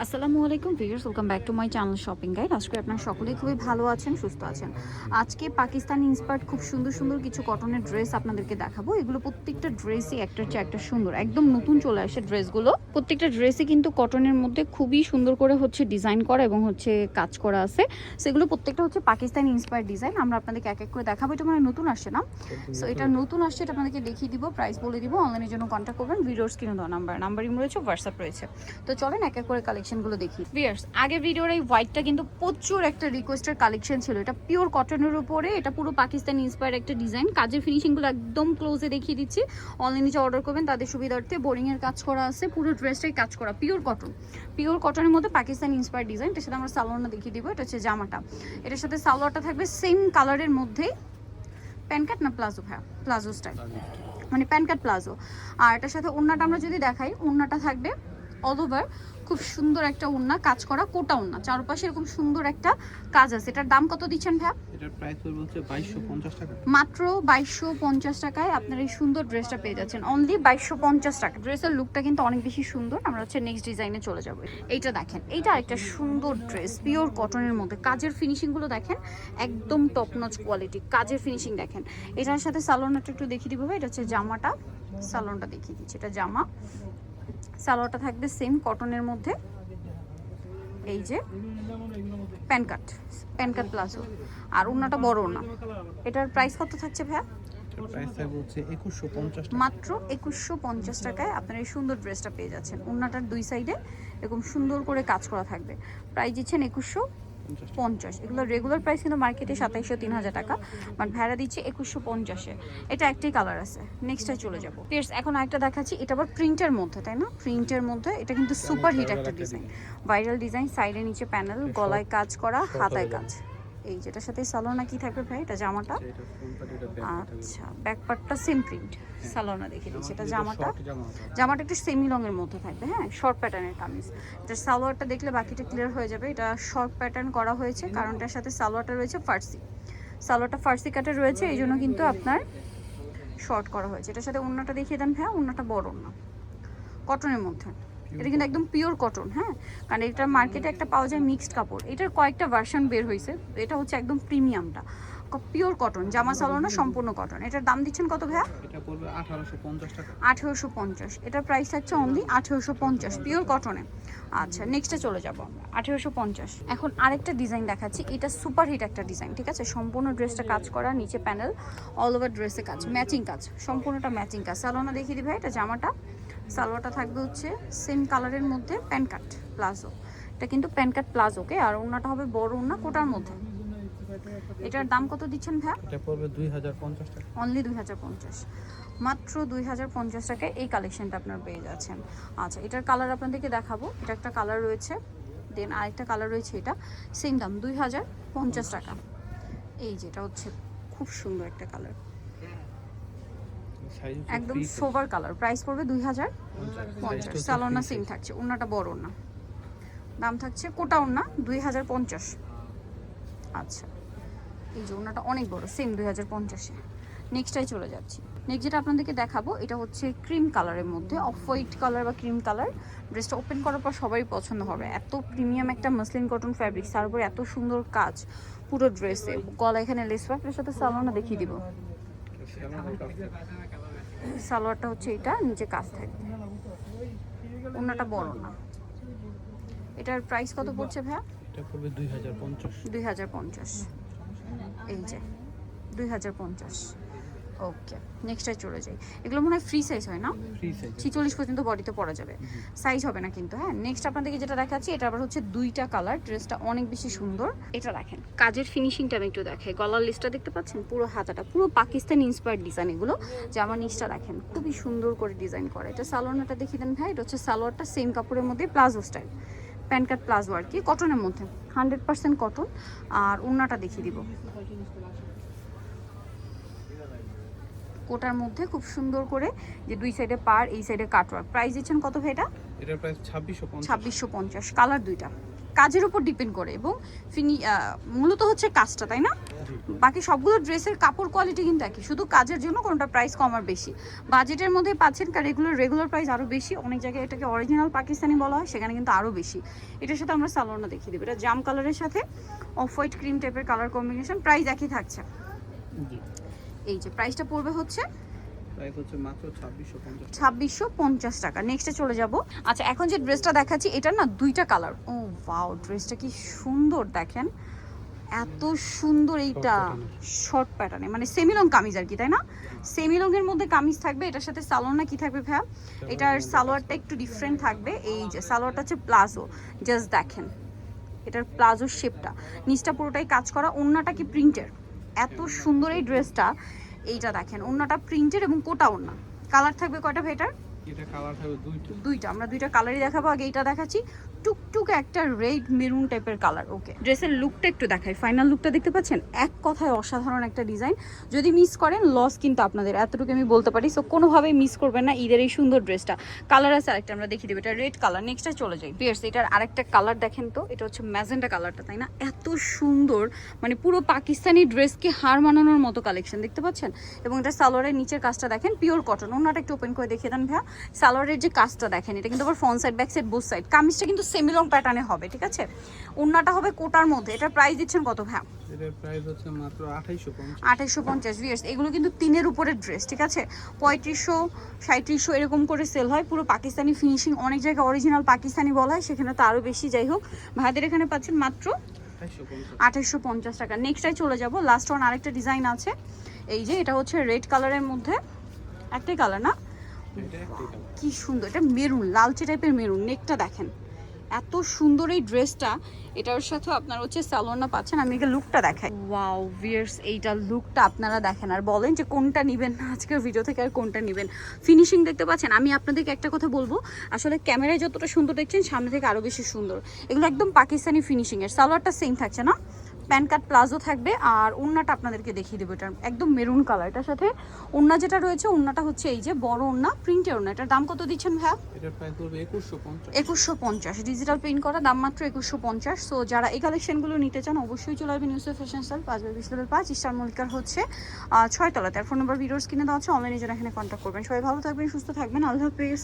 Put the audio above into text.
আসসালামু আলাইকুম viewers, welcome back to my channel shopping guide. আজকে আপনারা সকলেই খুবই ভালো আছেন, সুস্থ আছেন। আজকে পাকিস্তানি ইন্সপায়ার্ড খুব সুন্দর সুন্দর কিছু কটনের ড্রেস আপনাদেরকে দেখাবো। এগুলো প্রত্যেকটা ড্রেসই একটার চেয়ে একটা সুন্দর, একদম নতুন চলে আসে ড্রেসগুলো। প্রত্যেকটা ড্রেসই কিন্তু কটনের মধ্যে খুবই সুন্দর করে ডিজাইন করা এবং কাজ করা আছে। সেগুলো প্রত্যেকটা পাকিস্তানি ইন্সপায়ার্ড ডিজাইন। আমরা আপনাদেরকে এক এক করে দেখাবো। এটা মানে নতুন আসছে না, সো এটা নতুন আসছে, এটা আপনাদেরকে দেখিয়ে দিব, প্রাইস বলে দিব। অনলাইনের জন্য কন্ট্যাক্ট করবেন, ভিডিওর স্ক্রিনে দেওয়া নাম্বারই রয়েছে, হোয়াটসঅ্যাপ রয়েছে। তো চলেন এক এক করে কালেকশনগুলো দেখি। ভিউয়ার্স, আগের ভিডিওর এই হোয়াইটটা কিন্তু প্রচুর একটা রিকোয়েস্টের কালেকশন ছিল। এটা পিওর কটনের উপরে, এটা পুরো পাকিস্তানি ইন্সপায়ার্ড একটা ডিজাইন। কাজের ফিনিশিংগুলো একদম ক্লোজে দেখিয়ে দিচ্ছি। অনলাইনে যে অর্ডার করবেন তাদের সুবিধার্থে বোরিংয়ের কাজ করা আছে, পুরো ড্রেসটাই কাজ করা, পিওর কটনের মধ্যে পাকিস্তানি ইন্সপায়ার্ড ডিজাইন। এটার সাথে আমরা সালোয়ারটা দেখিয়ে দিব। এটা হচ্ছে জামাটা, এটার সাথে সালোয়ারটা থাকবে সেম কালারের মধ্যেই। প্যান্টকাট না প্লাজো? হ্যাঁ, প্লাজো স্টাইল, মানে প্যান্টকাট প্লাজো। আর এটার সাথে ওড়নাটা আমরা যদি দেখাই, ওড়নাটা থাকবে অল ওভার খুব সুন্দর একটা ওড়না, কাজ করা কোটা ওড়না, চারপাশে এরকম সুন্দর একটা কাজ আছে। এটার দাম কত দিচ্ছেন ভাই? এটার প্রাইস পড়বে হচ্ছে 2250 টাকা। মাত্র 2250 টাকায় আপনারা এই সুন্দর ড্রেসটা পেয়ে যাচ্ছেন, অনলি 2250 টাকা। ড্রেসের লুকটা কিন্তু অনেক বেশি সুন্দর। আমরা নেক্সট ডিজাইনে চলে যাব। এইটা দেখেন, এইটা একটা সুন্দর ড্রেস, পিওর কটনের মধ্যে। কাজের ফিনিশিংগুলো দেখেন, একদম টপ নচ কোয়ালিটি কাজের ফিনিশিং দেখেন। এটার সাথে সালোয়ারটা একটু দেখিয়ে দিব ভাই। এটা হচ্ছে জামাটা, সালোয়ারটা দেখিয়ে দিচ্ছি। এটা জামা, সালোয়ারটা থাকবে সেম কটনের মধ্যে। এই যে প্যান্টকাট প্লাজো, আর ওড়নাটা বড় ওড়না। এটার প্রাইস কত থাকছে ভাইয়া? এটার প্রাইস থাকবে হচ্ছে 2150 টাকা। মাত্র 2150 টাকায় আপনারা এই সুন্দর ড্রেসটা পেয়ে যাচ্ছেন। ওড়নাটার দুই সাইডে এরকম সুন্দর করে কাজ করা থাকবে। প্রাইস দিচ্ছেন 2150। এগুলো রেগুলার প্রাইস কিন্তু মার্কেটে 2700-3000 টাকা, বাট ভাড়া দিচ্ছে 2150-এ। এটা একটাই কালার আছে। নেক্সটে চলে যাবো। এখন আরেকটা দেখাচ্ছি, এটা আবার প্রিন্টের মধ্যে, তাই না? প্রিন্টের মধ্যে এটা কিন্তু সুপার হিট একটা ডিজাইন, ভাইরাল ডিজাইন। সাইডে নিচে প্যানেল, গলায় কাজ করা, হাতায় কাজ। এই যেটার সাথে সালোনা কি থাকবে ভাই? এটা জামাটা, আচ্ছা ব্যাক পার্টটা সেম প্রিন্ট। সালোনা দেখে দিচ্ছি। এটা জামাটা একটু সেমি লং এর মধ্যে থাকবে, হ্যাঁ, শর্ট প্যাটার্নের কামিজ। এটা সালোয়ারটা দেখলে বাকিটা ক্লিয়ার হয়ে যাবে। এটা শর্ট প্যাটার্ন করা হয়েছে, কারণ এটার সাথে সালোয়ারটা রয়েছে ফার্সি। সালোয়ারটা ফার্সি কাটে রয়েছে, এই জন্য কিন্তু আপনার শর্ট করা হয়েছে। এটার সাথে ওড়নাটা দেখিয়ে দেন ভাইয়া। ওড়নাটা বড় ওড়না, কটনের মধ্যে। এটা কিন্তু একদম পিওর কটন, হ্যাঁ, কারণ এটা মার্কেটে একটা পাওয়া যায় মিক্সড কাপড়। এটার কয়েকটা ভার্সন বের হয়েছে, এটা হচ্ছে একদম প্রিমিয়ামটা, পিওর কটন। জামা সালোয়ারটা সম্পূর্ণ কটন। এটার দাম দিচ্ছেন কত ভাইয়া? এটা পড়বে 1850 টাকা। 1850। এটার প্রাইস থাকছে অনলি 1850, পিওর কটনে। আচ্ছা, নেক্সটে চলে যাব আমরা। 1850। এখন আরেকটা ডিজাইন দেখাচ্ছি। এটা সুপার হিট একটা ডিজাইন, ঠিক আছে? সম্পূর্ণ ড্রেসটা কাজ করা, নিচে প্যানেল, অল ওভার ড্রেসে কাজ, ম্যাচিং কাজ, সম্পূর্ণটা ম্যাচিং কাজ। সালোয়ারটা দেখিয়ে দিই ভাই। এটা জামাটা, সালোয়ারটা থাকবে হচ্ছে সেম কালারের মধ্যে, প্যান্টকাট প্লাজো। এটা কিন্তু প্যান্টকাট প্লাজোকে, আর ওড়নাটা হবে বড় ওড়না কোটার মধ্যে। এটার দাম কত দিচ্ছেন ভাই? এটা পড়বে 2050 টাকা। অনলি 2050, মাত্র 2050 টাকায় এই কালেকশনটা আপনারা পেয়ে যাচ্ছেন। আচ্ছা, এটার কালার আপনাদেরকে দেখাবো। এটা একটা কালার রয়েছে, দেন আরেকটা কালার রয়েছে। এটা সেম দাম 2050 টাকা। এই যেটা হচ্ছে খুব সুন্দর একটা কালার, একদম সোবার কালার। প্রাইস পড়বে 2050। সালোনা সেম থাকছে, ওড়নাটা বড় ওড়না, দাম থাকছে কোটা ওড়না 2050। আচ্ছা, এই যে ওড়নাটা অনেক বড়, সেম 2050-এ। নেক্সটটাই চলে যাচ্ছি। নেক্সট যেটা আপনাদেরকে দেখাবো, এটা হচ্ছে ক্রিম কালারের মধ্যে, অফ হোয়াইট কালার বা ক্রিম কালার। ড্রেসটা ওপেন করার পর সবারই পছন্দ হবে। এত প্রিমিয়াম একটা মাসলিন কটন ফ্যাব্রিক, তার উপরে এত সুন্দর কাজ পুরো ড্রেসে। গলা এখানে লেস ওয়ার্কের সাথে সালোয়ারটা দেখিয়ে দিব। সালোয়ারটা হচ্ছে এটা, নিচে কাজ থাকবে, ওড়নাটা বড় না। এটার প্রাইস কত পড়ছে ভাইয়া? এটা পড়বে 2050। এই যে 2050। ওকে, নেক্সটটাই চলে যাই। এগুলো মনে হয় ফ্রি সাইজ হয় না? ফ্রি সাইজ 46 পর্যন্ত বডিতে পরা যাবে, সাইজ হবে না কিন্তু, হ্যাঁ। নেক্সট আপনাদেরকে যেটা দেখাচ্ছি, এটা আবার হচ্ছে দুইটা কালার। ড্রেসটা অনেক বেশি সুন্দর। এটা দেখেন, কাজের ফিনিশিংটা আমি একটু দেখাই। গলার লিস্টটা দেখতে পাচ্ছেন, পুরো হাতাটা পুরো পাকিস্তানি ইন্সপায়ার্ড ডিজাইন এগুলো। জামার নিচটা দেখেন, খুবই সুন্দর করে ডিজাইন করা। এটা সালোয়ারটা দেখিয়ে দেন ভাই। এটা হচ্ছে সালোয়ারটা সেম কাপড়ের মধ্যে, প্লাজো স্টাইল, প্যান্টকাট প্লাজো আর কি, কটনের মধ্যে, 100% কটন। আর ওড়নাটা দেখিয়ে দিব, কোটার মধ্যে খুব সুন্দর করে, যে দুই সাইডে পার, এই সাইডে কাটওয়ার্ক। প্রাইস দিচ্ছেন কত ভাই এটা? এটার প্রাইস 2650। 2650, কালার দুইটা। কাজের উপর ডিপেন্ড করে এবং মূলত হচ্ছে কাজটা, তাই না? বাকি সবগুলো ড্রেসের কাপড় কোয়ালিটি কিন্তু একই, শুধু কাজের জন্য কোনটা প্রাইস কম আর বেশি। বাজেটের মধ্যে পাচ্ছেন, কারণ রেগুলার প্রাইস আরও বেশি। অনেক জায়গায় এটাকে অরিজিনাল পাকিস্তানি বলা হয়, সেখানে কিন্তু আরও বেশি। এটার সাথে আমরা সালোয়ারটা দেখিয়ে দেবো। এটা জাম কালারের সাথে অফ হোয়াইট ক্রিম টাইপের কালার কম্বিনেশন, প্রাইস একই থাকছে। জি, এই যে প্রাইসটা পড়বে হচ্ছে প্রাইস হচ্ছে মাত্র 2650 2650 টাকা। নেক্সটে চলে যাব। আচ্ছা, এখন যে ড্রেসটা দেখাচ্ছি এটা না দুইটা কালার। ও ওয়াও, ড্রেসটা কি সুন্দর দেখেন, এত সুন্দর। এইটা শর্ট প্যাটার্নে, মানে সেমিলং কামিজ আর কি, তাই না? সেমিলংয়ের মধ্যে কামিজ থাকবে, এটার সাথে সালোয়ার না কি থাকবে ভাইয়া? এটার সালোয়ারটা একটু ডিফারেন্ট থাকবে। এই যে সালোয়ারটা হচ্ছে প্লাজো, জাস্ট দেখেন এটার প্লাজোর শেপটা, নিচটা পুরোটাই কাজ করা। ওড়নাটা কি প্রিন্টের, এত সুন্দর এই ড্রেসটা। এইটা দেখেন, ওড়নাটা প্রিন্টের এবং কোটা ওড়না। কালার থাকবে কয়টা ভাই এটার? এটা কালার হবে দুইটা। আমরা দুইটা কালারই দেখাবো। আগে এইটা দেখাচ্ছি, টুকটুক একটা রেড মেরুন টাইপের কালার। ওকে, ড্রেসের লুকটা একটু দেখাই। ফাইনাল লুকটা দেখতে পাচ্ছেন, এক কথায় অসাধারণ একটা ডিজাইন। যদি মিস করেন লস কিন্তু আপনাদের, এতটুকু আমি বলতে পারি। সো কোনোভাবেই মিস করবেন না ঈদের এই সুন্দর ড্রেসটা। কালার আছে আরেকটা, আমরা দেখিয়ে দেবো। এটা রেড কালার। নেক্সটে চলে যাই। বিয়ার্স, এটার আরেকটা কালার দেখেন তো, এটা হচ্ছে ম্যাজেন্টা কালারটা, তাই না? এত সুন্দর, মানে পুরো পাকিস্তানি ড্রেসকে হার মানানোর মতো কালেকশন দেখতে পাচ্ছেন। এবং এটা সালোয়ারের নিচের কাজটা দেখেন, পিওর কটন। ওনাটা একটু ওপেন করে দেখিয়ে দেন ভাইয়া। সালোয়ারের যে কাজটা দেখেন, এটা কিন্তু আবার front side back side both side. কামিজটা কিন্তু সেমিলং প্যাটার্নে হবে, ঠিক আছে? ওড়নাটা হবে কোটার মধ্যে। এটার প্রাইস দিচ্ছেন কত ভাইয়া? এটার প্রাইস হচ্ছে মাত্র 2850 2850। ভিউয়ার্স, এগুলো কিন্তু 3-এর উপরের ড্রেস, ঠিক আছে? 3500 3700 এরকম করে সেল হয়। পুরো পাকিস্তানি ফিনিশিং, অনেক জায়গায় অরিজিনাল পাকিস্তানি বলা হয়, সেখানে তো আরও বেশি। যাই হোক, ভাইদের এখানে পাচ্ছেন মাত্র 2850 টাকা। নেক্সটাই চলে যাব। লাস্ট ওয়ান আরেকটা ডিজাইন আছে। এই যে এটা হচ্ছে রেড কালারের মধ্যে, একটাই কালার না? কি সুন্দর, এটা মেরুন, লালচে টাইপের মেরুন। নেকটা দেখেন, এত সুন্দর এই ড্রেসটা। এটার সাথে আপনারা হচ্ছে সালোয়ারটা পাচ্ছেন। আমি একে লুকটা দেখাই। ওয়াও ভিউয়ার্স, এইটার লুকটা আপনারা দেখেন আর বলেন যে কোনটা নেবেন আজকের ভিডিও থেকে, আর কোনটা নেবেন। ফিনিশিং দেখতে পাচ্ছেন। আমি আপনাদেরকে একটা কথা বলবো, আসলে ক্যামেরায় যতটা সুন্দর দেখছেন, সামনে থেকে আরও বেশি সুন্দর। এগুলো একদম পাকিস্তানি ফিনিশিংয়ের। সালোয়ারটা সেম থাকছে না, প্যান্ট কাট প্লাজো থাকবে। আর ওড়নাটা আপনাদেরকে দেখিয়ে দেবো, এটা একদম মেরুন কালার। এটার সাথে ওড়না যেটা রয়েছে, ওড়নাটা হচ্ছে এই যে বড় ওড়না, প্রিন্টের ওড়না। এটার দাম কত দিচ্ছেন ভাইয়া? এটার প্রাইস হবে 2150 2150। ডিজিটাল প্রিন্ট করা, দাম মাত্র 2150। সো যারা এই কালেকশনগুলো নিতে চান অবশ্যই চলে আসবেন ইউসুফ ফ্যাশন স্টাইল, 5/20 ইস্টার মল্লিকার হচ্ছে 6 তলাতে। আর ফোন নাম্বার ভিডিওস কিনে দেওয়া হচ্ছে, অনলাইনে যারা এখানে কন্ট্যাক্ট করবেন। সবাই ভালো থাকবেন, সুস্থ থাকবেন, আল্লাহ হাফেজ।